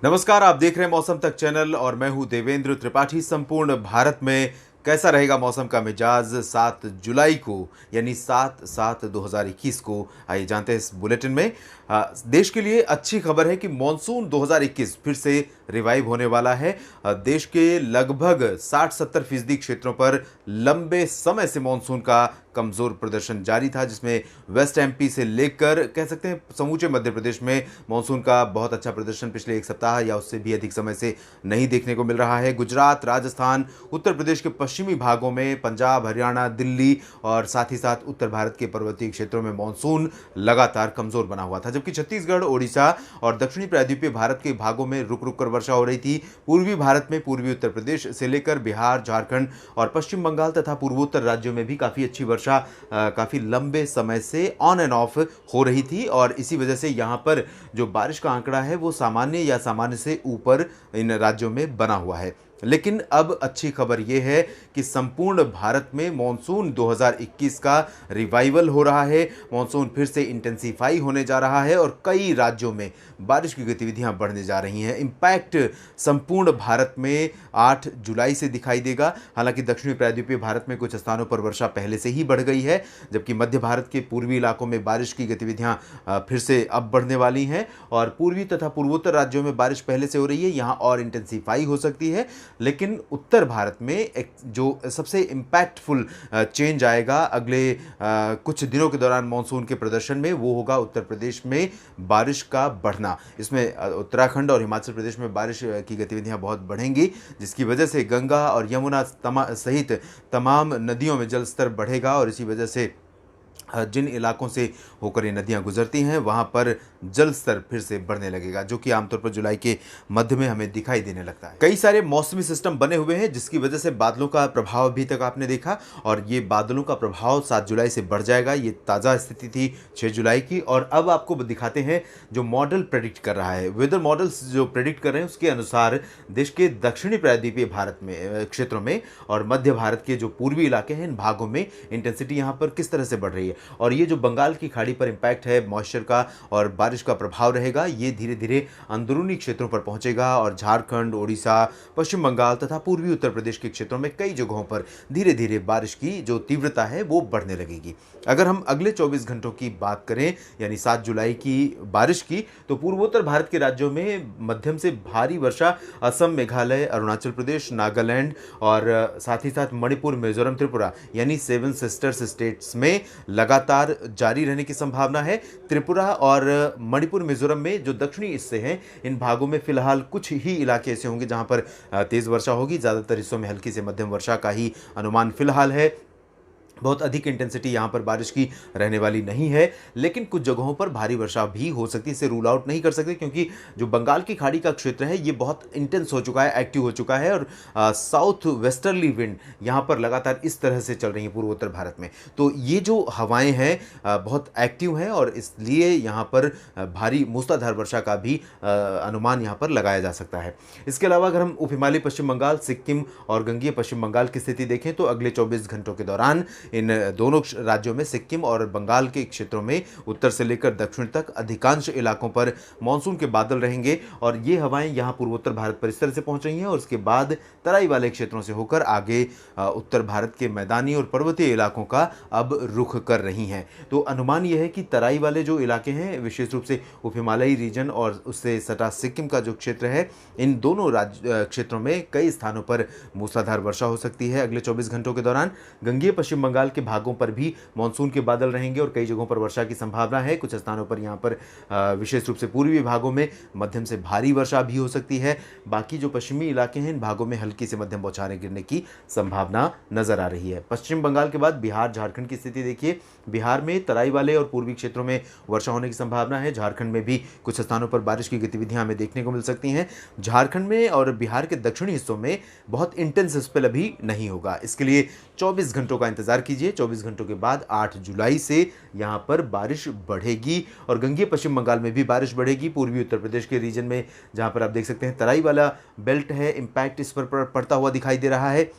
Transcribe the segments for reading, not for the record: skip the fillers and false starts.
नमस्कार, आप देख रहे हैं मौसम तक चैनल और मैं हूं देवेंद्र त्रिपाठी। संपूर्ण भारत में कैसा रहेगा मौसम का मिजाज 7 जुलाई को यानी 7/7/2021 को, आइए जानते हैं इस बुलेटिन में। देश के लिए अच्छी खबर है कि मॉनसून 2021 फिर से रिवाइव होने वाला है। देश के लगभग 60-70% क्षेत्रों पर लंबे समय से मॉनसून का कमजोर प्रदर्शन जारी था, जिसमें वेस्ट एमपी से लेकर कह सकते हैं समूचे मध्य प्रदेश में मॉनसून का बहुत अच्छा प्रदर्शन पिछले एक सप्ताह या उससे भी अधिक समय से नहीं देखने को मिल रहा है। गुजरात, राजस्थान, उत्तर प्रदेश के पश्चिमी भागों में, पंजाब, हरियाणा, दिल्ली और साथ ही साथ उत्तर भारत के पर्वतीय क्षेत्रों में मॉनसून लगातार कमजोर बना हुआ था, जबकि छत्तीसगढ़, ओडिशा और दक्षिणी प्रायद्वीपीय भारत के भागों में रुक रुक कर वर्षा हो रही थी। पूर्वी भारत में पूर्वी उत्तर प्रदेश से लेकर बिहार, झारखंड और पश्चिम बंगाल तथा पूर्वोत्तर राज्यों में भी काफी अच्छी वर्षा काफी लंबे समय से ऑन एंड ऑफ हो रही थी और इसी वजह से यहां पर जो बारिश का आंकड़ा है वो सामान्य या सामान्य से ऊपर इन राज्यों में बना हुआ है। लेकिन अब अच्छी खबर यह है कि संपूर्ण भारत में मॉनसून 2021 का रिवाइवल हो रहा है। मॉनसून फिर से इंटेंसिफाई होने जा रहा है और कई राज्यों में बारिश की गतिविधियां बढ़ने जा रही हैं। इम्पैक्ट संपूर्ण भारत में 8 जुलाई से दिखाई देगा। हालांकि दक्षिणी प्रायद्वीपीय भारत में कुछ स्थानों पर वर्षा पहले से ही बढ़ गई है, जबकि मध्य भारत के पूर्वी इलाकों में बारिश की गतिविधियां फिर से अब बढ़ने वाली हैं और पूर्वी तथा पूर्वोत्तर राज्यों में बारिश पहले से हो रही है, यहां और इंटेंसिफाई हो सकती है। लेकिन उत्तर भारत में एक जो सबसे इम्पैक्टफुल चेंज आएगा अगले कुछ दिनों के दौरान मॉनसून के प्रदर्शन में, वो होगा उत्तर प्रदेश में बारिश का बढ़ना। इसमें उत्तराखंड और हिमाचल प्रदेश में बारिश की गतिविधियां बहुत बढ़ेंगी, जिसकी वजह से गंगा और यमुना सहित तमाम नदियों में जल स्तर बढ़ेगा और इसी वजह से जिन इलाकों से होकर ये नदियां गुजरती हैं वहां पर जल स्तर फिर से बढ़ने लगेगा, जो कि आमतौर पर जुलाई के मध्य में हमें दिखाई देने लगता है। कई सारे मौसमी सिस्टम बने हुए हैं, जिसकी वजह से बादलों का प्रभाव अभी तक आपने देखा और ये बादलों का प्रभाव 7 जुलाई से बढ़ जाएगा। ये ताज़ा स्थिति थी 6 जुलाई की और अब आपको दिखाते हैं जो मॉडल प्रेडिक्ट कर रहा है। वेदर मॉडल्स जो प्रेडिक्ट कर रहे हैं उसके अनुसार देश के दक्षिणी प्रायद्वीपीय भारत में क्षेत्रों में और मध्य भारत के जो पूर्वी इलाके हैं इन भागों में इंटेंसिटी यहाँ पर किस तरह से बढ़ रही है और ये जो बंगाल की खाड़ी पर इंपैक्ट है मॉइस्चर का और बारिश का प्रभाव रहेगा, ये धीरे धीरे अंदरूनी क्षेत्रों पर पहुंचेगा और झारखंड, ओडिशा, पश्चिम बंगाल तथा पूर्वी उत्तर प्रदेश के क्षेत्रों में कई जगहों पर धीरे धीरे बारिश की जो तीव्रता है वो बढ़ने लगेगी। अगर हम अगले 24 घंटों की बात करें यानी 7 जुलाई की बारिश की, तो पूर्वोत्तर भारत के राज्यों में मध्यम से भारी वर्षा असम, मेघालय, अरुणाचल प्रदेश, नागालैंड और साथ ही साथ मणिपुर, मिजोरम, त्रिपुरा यानी 7 सिस्टर्स स्टेट्स में लगातार जारी रहने की संभावना है। त्रिपुरा और मणिपुर, मिजोरम में जो दक्षिणी हिस्से हैं इन भागों में फिलहाल कुछ ही इलाके ऐसे होंगे जहां पर तेज वर्षा होगी। ज्यादातर हिस्सों में हल्की से मध्यम वर्षा का ही अनुमान फिलहाल है। बहुत अधिक इंटेंसिटी यहाँ पर बारिश की रहने वाली नहीं है, लेकिन कुछ जगहों पर भारी वर्षा भी हो सकती है। इसे रूल आउट नहीं कर सकते क्योंकि जो बंगाल की खाड़ी का क्षेत्र है ये बहुत इंटेंस हो चुका है, एक्टिव हो चुका है और साउथ वेस्टर्ली विंड यहाँ पर लगातार इस तरह से चल रही है पूर्वोत्तर भारत में। तो ये जो हवाएं हैं बहुत एक्टिव हैं और इसलिए यहाँ पर भारी मूसलाधार वर्षा का भी अनुमान यहाँ पर लगाया जा सकता है। इसके अलावा अगर हम उप हिमालयी पश्चिम बंगाल, सिक्किम और गंगीय पश्चिम बंगाल की स्थिति देखें तो अगले 24 घंटों के दौरान इन दोनों राज्यों में, सिक्किम और बंगाल के क्षेत्रों में उत्तर से लेकर दक्षिण तक अधिकांश इलाकों पर मानसून के बादल रहेंगे और ये हवाएं यहां पूर्वोत्तर भारत पर इस तरह से पहुंच रही हैं और उसके बाद तराई वाले क्षेत्रों से होकर आगे उत्तर भारत के मैदानी और पर्वतीय इलाकों का अब रुख कर रही हैं। तो अनुमान यह है कि तराई वाले जो इलाके हैं, विशेष रूप से उप हिमालयी रीजन और उससे सटा सिक्किम का जो क्षेत्र है, इन दोनों क्षेत्रों में कई स्थानों पर मूसलाधार वर्षा हो सकती है अगले 24 घंटों के दौरान। गंगीय पश्चिम बंगाल के भागों पर भी मानसून के बादल रहेंगे और कई जगहों पर वर्षा की संभावना है। कुछ स्थानों पर यहां पर विशेष रूप से पूर्वी भागों में मध्यम से भारी वर्षा भी हो सकती है। बाकी जो पश्चिमी इलाके हैं इन भागों में हल्की से मध्यम बौछारें गिरने की संभावना नजर आ रही है। पश्चिम बंगाल के बाद बिहार, झारखंड की स्थिति देखिए। बिहार में तराई वाले और पूर्वी क्षेत्रों में वर्षा होने की संभावना है। झारखंड में भी कुछ स्थानों पर बारिश की गतिविधियां हमें देखने को मिल सकती हैं। झारखंड में और बिहार के दक्षिणी हिस्सों में बहुत इंटेंस स्पेल अभी नहीं होगा। इसके लिए 24 घंटों का इंतजार कीजिए। 24 घंटों के बाद 8 जुलाई से यहां पर बारिश बढ़ेगी और गंगीय पश्चिम बंगाल में भी बारिश बढ़ेगी। पूर्वी उत्तर प्रदेश के रीजन में जहां पर आप देख सकते हैं तराई वाला बेल्ट है, इंपैक्ट इस पर पड़ता हुआ दिखाई दे रहा है।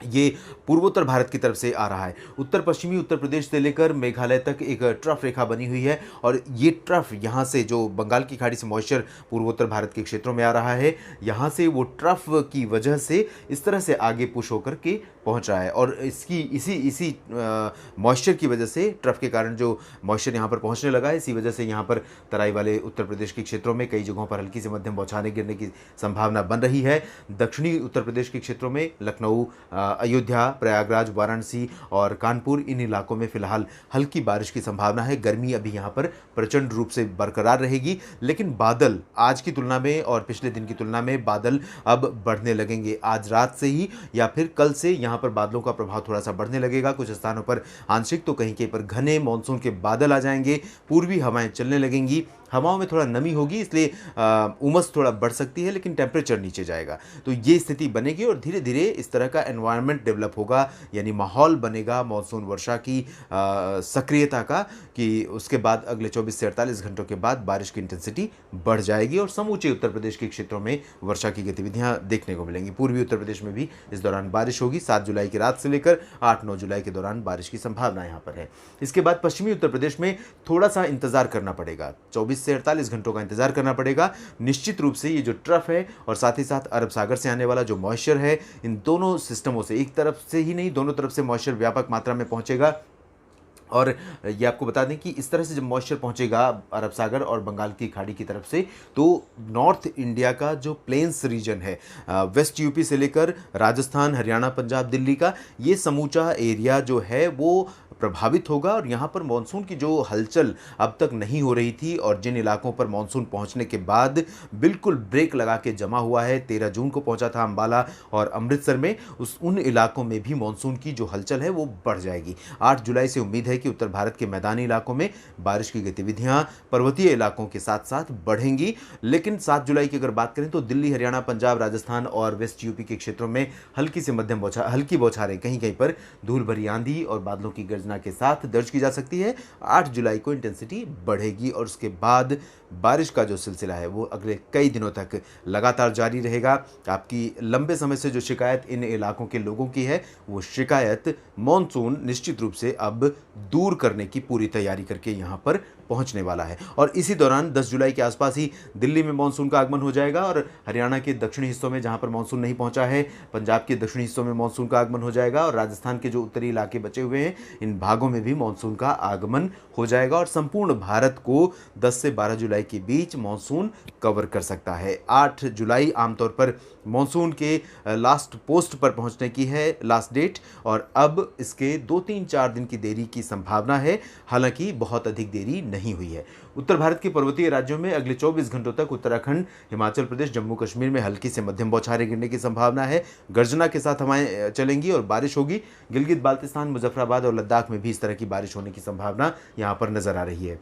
ये पूर्वोत्तर भारत की तरफ से आ रहा है। उत्तर पश्चिमी उत्तर प्रदेश से लेकर मेघालय तक एक ट्रफ रेखा बनी हुई है और ये ट्रफ यहाँ से जो बंगाल की खाड़ी से मॉइस्चर पूर्वोत्तर भारत के क्षेत्रों में आ रहा है, यहाँ से वो ट्रफ की वजह से इस तरह से आगे पुश होकर के पहुँच रहा है और इसकी इसी इसी मॉइस्चर की वजह से, ट्रफ के कारण जो मॉइस्चर यहाँ पर पहुँचने लगा है, इसी वजह से यहाँ पर तराई वाले उत्तर प्रदेश के क्षेत्रों में कई जगहों पर हल्की से मध्यम बौछारें गिरने की संभावना बन रही है। दक्षिणी उत्तर प्रदेश के क्षेत्रों में लखनऊ, अयोध्या, प्रयागराज, वाराणसी और कानपुर, इन इलाकों में फिलहाल हल्की बारिश की संभावना है। गर्मी अभी यहाँ पर प्रचंड रूप से बरकरार रहेगी, लेकिन बादल आज की तुलना में और पिछले दिन की तुलना में बादल अब बढ़ने लगेंगे। आज रात से ही या फिर कल से यहाँ पर बादलों का प्रभाव थोड़ा सा बढ़ने लगेगा। कुछ स्थानों पर आंशिक तो कहीं कहीं पर घने मानसून के बादल आ जाएंगे, पूर्वी हवाएं चलने लगेंगी, हवाओं में थोड़ा नमी होगी, इसलिए उमस थोड़ा बढ़ सकती है, लेकिन टेम्परेचर नीचे जाएगा। तो ये स्थिति बनेगी और धीरे धीरे इस तरह का एनवायरनमेंट डेवलप होगा, यानी माहौल बनेगा मानसून वर्षा की सक्रियता का, कि उसके बाद अगले 24 से 48 घंटों के बाद बारिश की इंटेंसिटी बढ़ जाएगी और समूचे उत्तर प्रदेश के क्षेत्रों में वर्षा की गतिविधियां देखने को मिलेंगी। पूर्वी उत्तर प्रदेश में भी इस दौरान बारिश होगी। 7 जुलाई की रात से लेकर 8-9 जुलाई के दौरान बारिश की संभावना यहाँ पर है। इसके बाद पश्चिमी उत्तर प्रदेश में थोड़ा सा इंतजार करना पड़ेगा, 24 से 48 घंटों का इंतजार करना पड़ेगा। निश्चित रूप से ये जो ट्रफ है और साथ ही साथ अरब सागर से आने वाला जो मॉइस्चर है, इन दोनों सिस्टमों से, एक तरफ से ही नहीं दोनों तरफ से मॉइस्चर व्यापक मात्रा में पहुंचेगा। और ये आपको बता दें कि इस तरह से जब मॉइस्चर पहुंचेगा अरब सागर और बंगाल की खाड़ी की तरफ से, तो नॉर्थ इंडिया का जो प्लेन्स रीजन है, वेस्ट यूपी से लेकर राजस्थान, हरियाणा, पंजाब, दिल्ली का ये समूचा एरिया जो है वो प्रभावित होगा और यहाँ पर मानसून की जो हलचल अब तक नहीं हो रही थी और जिन इलाकों पर मानसून पहुँचने के बाद बिल्कुल ब्रेक लगा के जमा हुआ है, 13 जून को पहुँचा था अम्बाला और अमृतसर में, उन इलाकों में भी मानसून की जो हलचल है वो बढ़ जाएगी। 8 जुलाई से उम्मीद है कि उत्तर भारत के मैदानी इलाकों में बारिश की गतिविधियां पर्वतीय इलाकों के साथ साथ बढ़ेंगी, लेकिन 7 जुलाई की अगर बात करें तो दिल्ली, हरियाणा, पंजाब, राजस्थान और वेस्ट यूपी के क्षेत्रों में हल्की से मध्यम हल्की बौछारें कहीं कहीं पर धूल भरी आंधी और बादलों की गर्जना के साथ दर्ज की जा सकती है। 8 जुलाई को इंटेंसिटी बढ़ेगी और उसके बाद बारिश का जो सिलसिला है वो अगले कई दिनों तक लगातार जारी रहेगा। आपकी लंबे समय से जो शिकायत इन इलाकों के लोगों की है, वो शिकायत मानसून निश्चित रूप से अब दूर करने की पूरी तैयारी करके यहाँ पर पहुँचने वाला है। और इसी दौरान 10 जुलाई के आसपास ही दिल्ली में मानसून का आगमन हो जाएगा और हरियाणा के दक्षिणी हिस्सों में जहाँ पर मानसून नहीं पहुँचा है, पंजाब के दक्षिणी हिस्सों में मानसून का आगमन हो जाएगा और राजस्थान के जो उत्तरी इलाके बचे हुए हैं, इन भागों में भी मानसून का आगमन हो जाएगा और संपूर्ण भारत को 10 से 12 जुलाई के बीच मानसून कवर कर सकता है। 8 जुलाई आमतौर पर मानसून के लास्ट पोस्ट पर पहुंचने की है लास्ट डेट और अब इसके 2-3-4 दिन की देरी की संभावना है, हालांकि बहुत अधिक देरी नहीं हुई है। उत्तर भारत के पर्वतीय राज्यों में अगले 24 घंटों तक उत्तराखंड, हिमाचल प्रदेश, जम्मू कश्मीर में हल्की से मध्यम बौछारें गिरने की संभावना है। गर्जना के साथ हवाएं चलेंगी और बारिश होगी। गिलगित बाल्तिस्तान, मुजफ्फराबाद और लद्दाख में भी इस तरह की बारिश होने की संभावना यहां पर नजर आ रही है।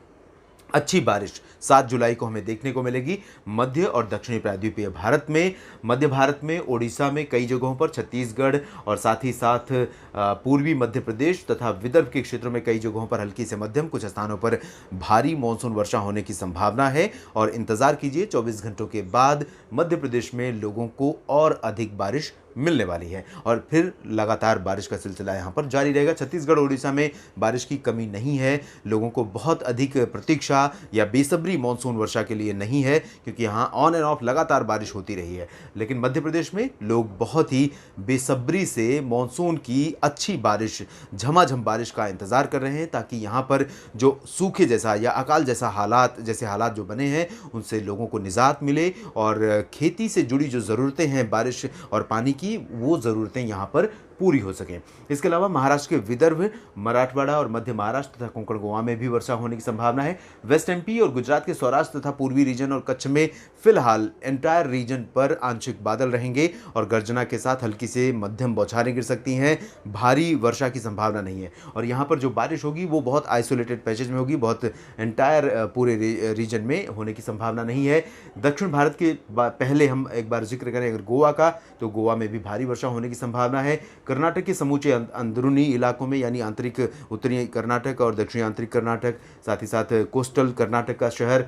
अच्छी बारिश 7 जुलाई को हमें देखने को मिलेगी मध्य और दक्षिणी प्रायद्वीपीय भारत में, मध्य भारत में ओडिशा में कई जगहों पर, छत्तीसगढ़ और साथ ही साथ पूर्वी मध्य प्रदेश तथा विदर्भ के क्षेत्रों में कई जगहों पर हल्की से मध्यम, कुछ स्थानों पर भारी मानसून वर्षा होने की संभावना है। और इंतजार कीजिए 24 घंटों के बाद मध्य प्रदेश में लोगों को और अधिक बारिश मिलने वाली है और फिर लगातार बारिश का सिलसिला यहाँ पर जारी रहेगा। छत्तीसगढ़, ओडिशा में बारिश की कमी नहीं है, लोगों को बहुत अधिक प्रतीक्षा या बेसब्री मानसून वर्षा के लिए नहीं है, क्योंकि यहाँ ऑन एंड ऑफ लगातार बारिश होती रही है। लेकिन मध्य प्रदेश में लोग बहुत ही बेसब्री से मानसून की अच्छी बारिश, झमाझम बारिश का इंतजार कर रहे हैं, ताकि यहाँ पर जो सूखे जैसा या अकाल जैसे हालात जो बने हैं उनसे लोगों को निजात मिले और खेती से जुड़ी जो ज़रूरतें हैं बारिश और पानी की, वो ज़रूरतें यहाँ पर पूरी हो सकें। इसके अलावा महाराष्ट्र के विदर्भ, मराठवाड़ा और मध्य महाराष्ट्र तथा कोंकण गोवा में भी वर्षा होने की संभावना है। वेस्ट एमपी और गुजरात के सौराष्ट्र तथा पूर्वी रीजन और कच्छ में फिलहाल एंटायर रीजन पर आंशिक बादल रहेंगे और गर्जना के साथ हल्की से मध्यम बौछारें गिर सकती हैं। भारी वर्षा की संभावना नहीं है और यहाँ पर जो बारिश होगी वो बहुत आइसोलेटेड पैचेज में होगी, बहुत एंटायर पूरे रीजन में होने की संभावना नहीं है। दक्षिण भारत के पहले हम एक बार जिक्र करें अगर गोवा का, तो गोवा में भी भारी वर्षा होने की संभावना है। कर्नाटक के समूचे अंदरूनी इलाकों में, यानी आंतरिक उत्तरी कर्नाटक और दक्षिणी आंतरिक कर्नाटक, साथ ही साथ कोस्टल कर्नाटक का शहर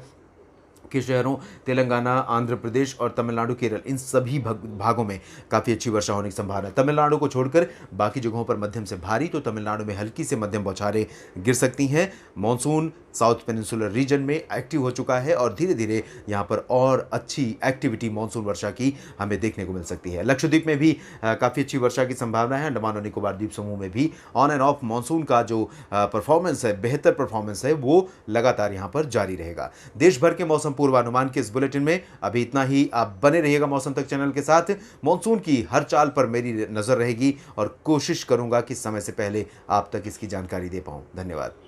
के शहरों तेलंगाना, आंध्र प्रदेश और तमिलनाडु, केरल, इन सभी भागों में काफ़ी अच्छी वर्षा होने की संभावना है। तमिलनाडु को छोड़कर बाकी जगहों पर मध्यम से भारी, तो तमिलनाडु में हल्की से मध्यम बौछारें गिर सकती हैं। मॉनसून साउथ पेनिनसुलर रीजन में एक्टिव हो चुका है और धीरे धीरे यहाँ पर और अच्छी एक्टिविटी मानसून वर्षा की हमें देखने को मिल सकती है। लक्षद्वीप में भी काफ़ी अच्छी वर्षा की संभावना है। अंडमान और निकोबार द्वीप समूह में भी ऑन एंड ऑफ मानसून का जो परफॉर्मेंस है, बेहतर परफॉर्मेंस है, वो लगातार यहाँ पर जारी रहेगा। देश भर के मौसम पूर्वानुमान के इस बुलेटिन में अभी इतना ही। आप बने रहिएगा मौसम तक चैनल के साथ। मॉनसून की हर चाल पर मेरी नज़र रहेगी और कोशिश करूंगा कि समय से पहले आप तक इसकी जानकारी दे पाऊं। धन्यवाद।